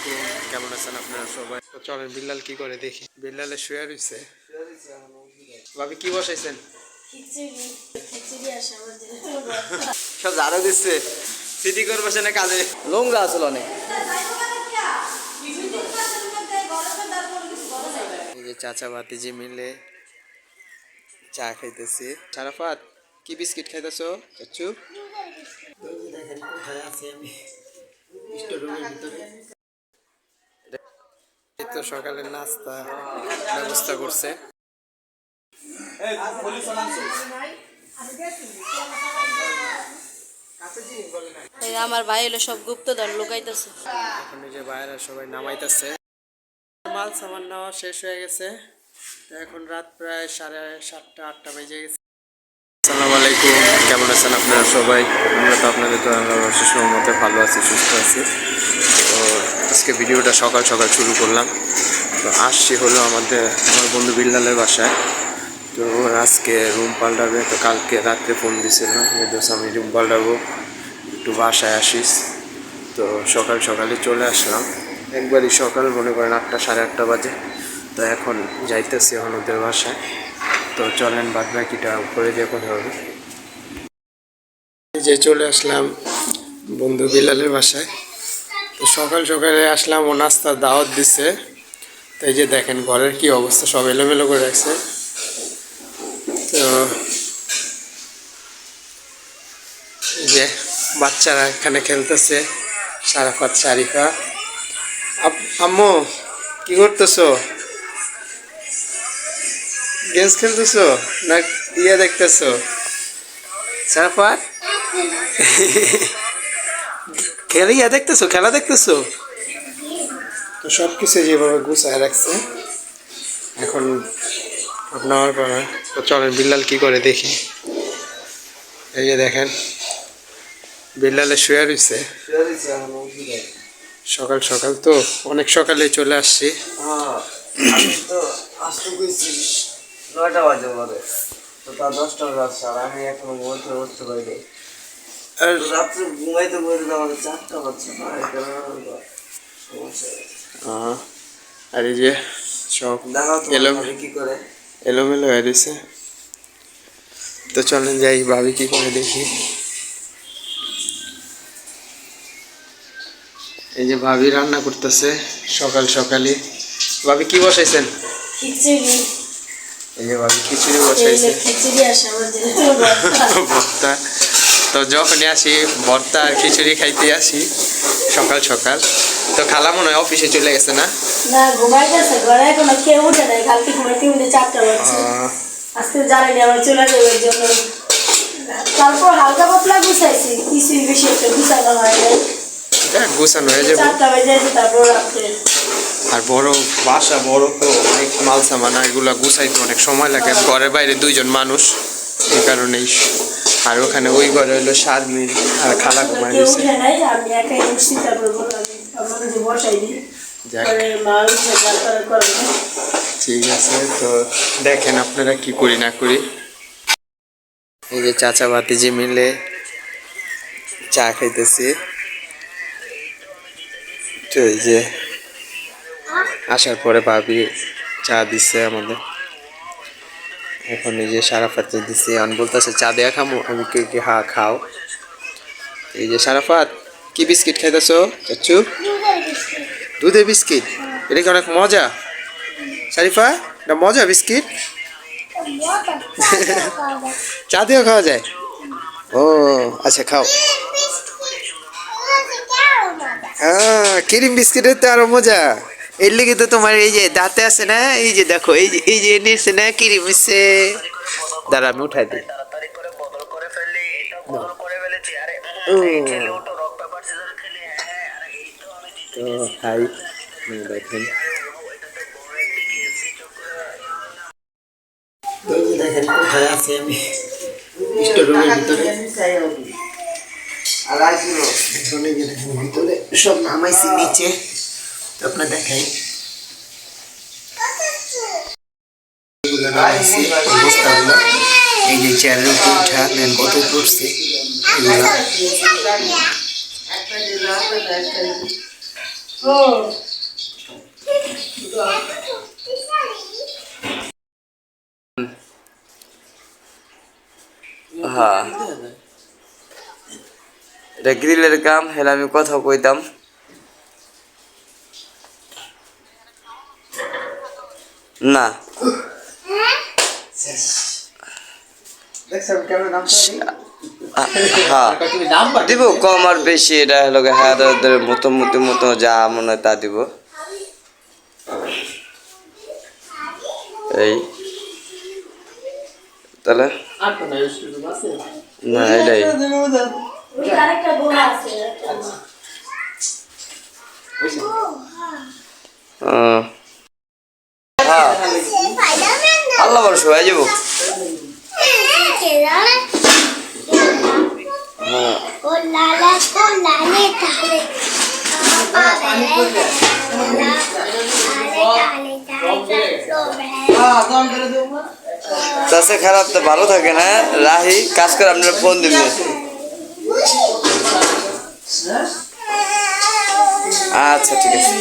আলাইকুম, কেমন আছেন আপনারা সবাই? তো চলেন বিল্লাল কি করে দেখি। বিল্লালে শুয়ে রইছে। ভাবি কি বসাইছেন? সব ঝাড়ু দিচ্ছে। সিটি কর্পোরেশনে কাজে নোংরা আসলে অনেক। এই যে চাচা ভাতিজি মিলে চা খাইতেছি। শারাফাত কি বিস্কিট খাইতেছো চাচু? দেখেন কোথায় আছি আমি, স্টোররুমের ভিতরে। এই তো সকালের নাস্তা ব্যবস্থা করছে। আমার ভাই হলো সব গুপ্তধন লুকাইতেছে। এখন এই যে বাইরে সবাই নামাইতেছে। মাল সামান নেওয়া শেষ হয়ে গেছে। এখন রাত প্রায় 7:30 8টা বেজে গেছে। আসসালামু আলাইকুম, কেমন আছেন আপনারা সবাই? আমরা তো আপনাদের তো আল্লাহর অশেষ রহমতে ভালো আছি, সুস্থ আছি। তো আজকে ভিডিওটা সকাল সকাল শুরু করলাম। তো আসছি হলো আমার বন্ধু বিল্লালের বাসায়। তো আজকে রুম পাল্টাবে। তো কালকে রাত্রে ফোন দিছিল যে দোস্ত আমি রুম পাল্টাবো, একটু বাসায় আসিস। তো সকাল সকালে চলে আসলাম, একবারই সকাল, মনে করেন 8টা 8:30 বাজে। তো এখন যাইতেছি এখন ওদের বাসায়। তো চলেন বাদ বাকিটা উপরে দিয়ে কথা হবে। যে চলে আসলাম বন্ধু বিলালের বাসায়। তো সকাল সকালে আসলাম, ও নাস্তার দাওয়াত দিছে। তো এই যে দেখেন ঘরের কি অবস্থা, সব এলোমেলো করে রাখছে। তো এই যে বাচ্চারা এখানে খেলতেছে, শারাফাত শারিফা। আম্মু কি করতেছো? গেমস খেলতেছো না ইয়ে দেখতেছো? শারাফাত খেলা দেখতেছো, খেলা দেখতেছো? তো সব কিছু যেভাবে গুছায় রাখছে এখন আপনার পরে। তো চলেন বিল্লাল কি করে দেখি। এই যে দেখেন বিল্লালে শুয়ে রইছে। সকাল সকাল তো অনেক সকালে চলে আসছি। তো আসতে গেছি 9টা বাজে পরে, তো তা 10টা বাজে আসছে, আর আমি এখনো উঠতে পারি। আর রাত্রে ঘুমাইতে আমাদের 4টা বাজছে না, আর এই যে সব কি করে এলোমেলো হয়ে রয়েছে। তো চলেন যাই ভাবি কি করে দেখি। এই যে ভাবি রান্না করতেছে সকাল সকালে। ভাবি কি বসাইছেন? খিচুড়ি। এই যে ভাবি খিচুড়ি বসাইছে। ভর্তা। তো যখনই আসি ভর্তা আর খিচুড়ি খাইতে আসি সকাল সকাল। তো খালা মনে হয় অফিসে চলে গেছে না? না, ঘুমাইতেছে, ঘরে এখনো কেউ উঠে নাই, কালকে ঘুমাইতে 4টা বাজছে। আজকে জানি আমার চলে যাবে জন্য। তারপর হালকা পাতলা গুছাইছি, কিছুই বেশি একটা গুছানো হয় নাই। গুছানো হয়ে যাবে। 4টা বেজে আছে, তারপর রাত্রে। আর বড় বাসা, বড় তো অনেক মাল সামানা, এগুলা গুছাইতে অনেক সময় লাগে। ঘরের বাইরে 2জন মানুষ, এই কারণেই। আর ওখানে ওই ঘরে হলো শারমিন আর খালা ঘুমাই কেউ দিয়েছে। উঠে নাই, আমি একাই উঠছি, তারপর বললাম আপনাকে যে বসাই দিই। যাক, পরে মা উঠে তারপরে করবে। ঠিক আছে। তো দেখেন আপনারা কি করি না করি। এই যে চাচা ভাতিজি মিলে চা খাইতেছি। তো এই যে আসার পরে ভাবি চা দিচ্ছে আমাদের। এখন এই যে শারাফাত দিচ্ছে, আমি বলতেছে চা দেয়া খামো, আমি কি হা খাও। এই যে শারাফাত কি বিস্কিট খাইতেছো চাচু? দুধের বিস্কিট। এটা কি অনেক মজা শারিফা? এটা মজা বিস্কিট। চা দিয়েও খাওয়া যায়? ও আচ্ছা, খাও। ক্রিম বিস্কিটের তো আরো মজা। এর লিগে তো তোমার এই যে দাঁতে আছে না, এই যে দেখো, এই যে নিচ্ছে না ক্রিম মিশছে। দাঁড়া আমি উঠাই দিই। তো হাই, দেখেন দেখেন কোথায় আছি আমি, স্টোররুমের ভিতরে। ভিতরে সব নামাইছি নিচে, আপনার দেখাই। এই যে চেয়ারের উপর উঠা দেন কত করছে এগুলা। হ্যাঁ এটা গ্রিলের কাম হেলে আমি কথা কইতাম না হ্যাঁ দিব কম আর বেশি এটা হলো হাজার মতো যা মনে হয় তা দিব এই তাহলে না এটাই আরেকটা গোলা আছে হ্যাঁ আল্লাহ বড় সবাই যাবো চাষে খারাপ তো ভালো থাকে না রাহি কাজ করে আপনারা ফোন দিবেন আচ্ছা ঠিক আছে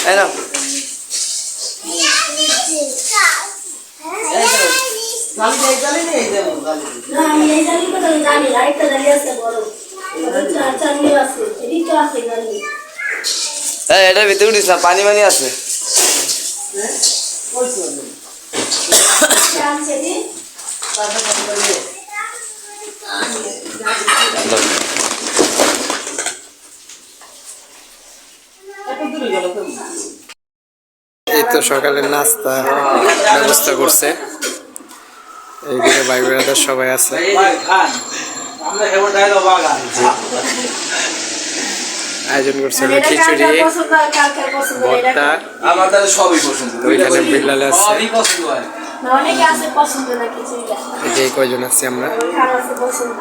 এই নাও আমি এই জানি কথা জানি আরেকটা জানি আছে বড় চারনি আছে এদিকে আছে জানি এই এটা ভিতরে উঠিস না পানি পানি আছে আছে দি এই তো সকালের নাস্তা ব্যবস্থা করছে এইদিকে ভাই ব্রাদার সবাই আছে আয়োজন করছে হলো খিচুড়ি ভর্তা আমাদের সবই পছন্দ ওইখানে বিল্লাল আছে সবই পছন্দ হয় না অনেকে আছে পছন্দ না খিচুড়িটা এই যে কয়জন আছি আমরা কারো আছে পছন্দ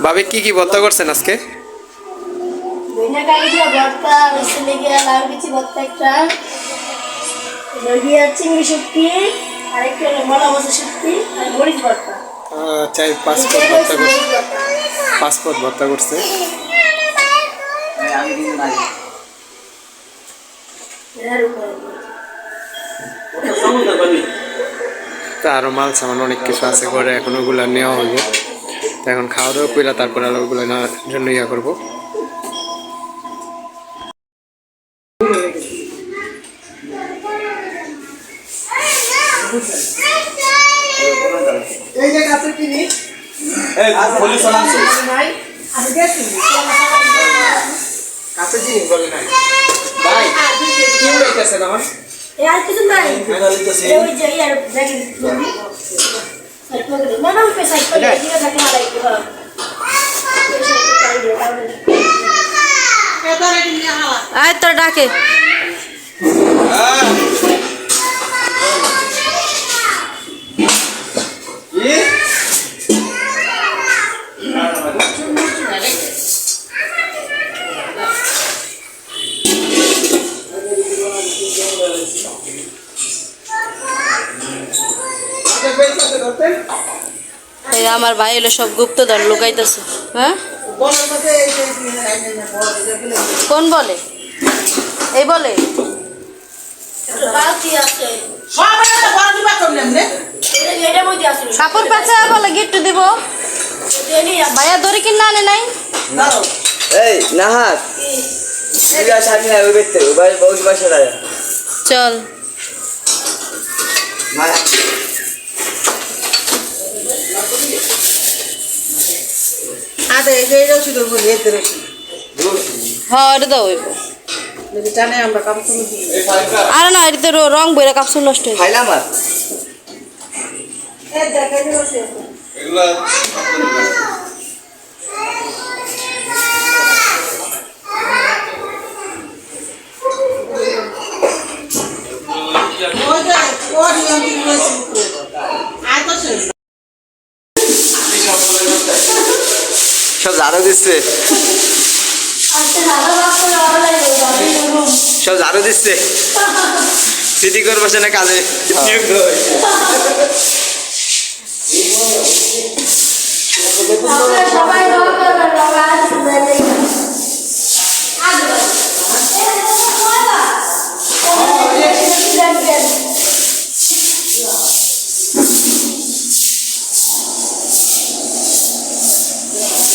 ভাবি কি ভর্তা করছেন আজকে দইনা কালি দিয়া ভর্তা হইছে লেগে লাউ বিচি ভর্তা একটা দইয়া চিংড়ি শুটকি আরেকটা হলো মলা মশা শুটকি আর মরিচ ভর্তা চাই পাসপোর্ট ভর্তা করছে পাসপোর্ট ভর্তা করছে আমি কিন্তু নাই এর উপরে তা আরো মাল সামান অনেক কিছু আছে ঘরে এখন ওগুলো নেওয়া হবে তো এখন খাওয়া দাওয়া কইরা তারপর আর ওগুলো নেওয়ার জন্য ইয়া করবো এই যে কাছে কিনি এই পুলিশ আনছে নাই আমি গেছি কাছে জিনিস বলে নাই ভাই কি হইতেছে না আর কিছু নাই ওই যে ইয়ার ব্যাগের লম্বি সাইড করে না না উপরে সাইড করে দিয়ে থাকে না লাইক করো আয় তোর ডাকে আমার ভাই হলো সব গুপ্তধন লুকাইতেছে হ্যাঁ কোন বলে এই বলে কাপড় পেঁচা বলে গিফট দিব ভাইয়া ধরে কিনা আনে নাই এই নাহাত তুই সামনে ওই বেতে ওই বহুত বছর আয়া চল মায়া আদে এই রসি ধরবো এতে রসি হ্যাঁ এটা দাও যদি টানে আমরা কাপড় দিই আর না এটা তো রং বইরা কাপড় নষ্ট হয়ে খাইলাম আর এই দেখে রসি ওই যে ওর ইয়ান্তি রয়েছে আয় তো সে সব ঝাড়ু দিচ্ছে, আজকে দাদা বাপ করে অনলাইন রুম সব ঝাড়ু দিচ্ছে, সিটি কর্পোরেশনে কাজে নিয়োগ দেয়। আপনারা সবাই দোয়া করবেন বাবা আসবে দেখে আসবে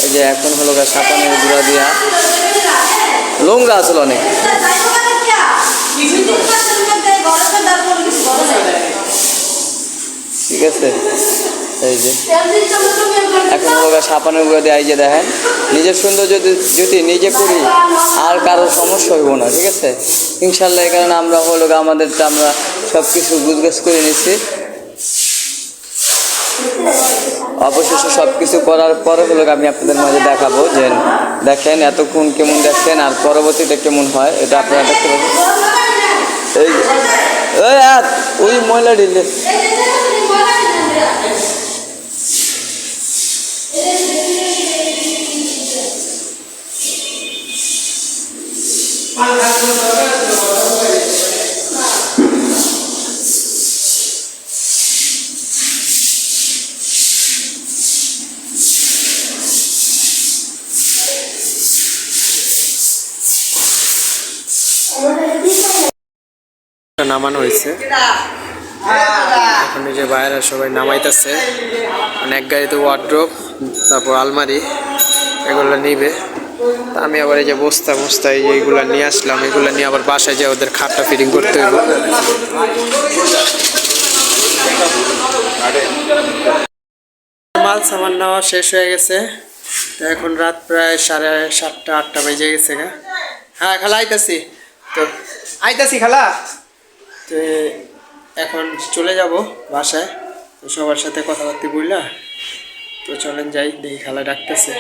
এই যে এখন হলো সাপানের গুঁড়া দিয়া লোংরা আসলে অনেক, ঠিক আছে। এই যে এখন হলো সাপানের গুঁড়া দিয়ে এই যে দেখেন, নিজের সুন্দর যদি যদি নিজে করি আর কারোর সমস্যা হইব না, ঠিক আছে ইনশাল্লাহ। এই কারণে আমরা হলো আমাদেরটা আমরা সব কিছু গুজগাছ করে নিচ্ছি। অবশেষে সব কিছু করার পরে হলো আমি আপনাদের মাঝে দেখাবো যে দেখেন এতক্ষণ কেমন দেখছেন আর পরবর্তীতে কেমন হয় এটা আপনারা দেখতে পাবেন। এই ওই ময়লা ঢিলে নামানো হয়েছে, এখন এই যে বাইরে সবাই নামাইতেছে। অনেক গাড়িতে ওয়ার্ড্রোব, তারপর আলমারি এগুলো নিবে। তা আমি আবার এই যে বস্তা এই যে এইগুলো নিয়ে আসলাম, এগুলো নিয়ে আবার বাসায় যে ওদের খাটটা ফিটিং করতে হইব। মাল সামান নেওয়া শেষ হয়ে গেছে, তো এখন রাত প্রায় 7:30-8টা বেজে গেছে। হ্যাঁ খালা আইতাছি, তো আইতাছি খালা। তো এখন চলে যাব বাসায়, তো সবার সাথে কথাবার্তা বললা, তো চলেন যাই, দেখি খালা ডাকতেছে।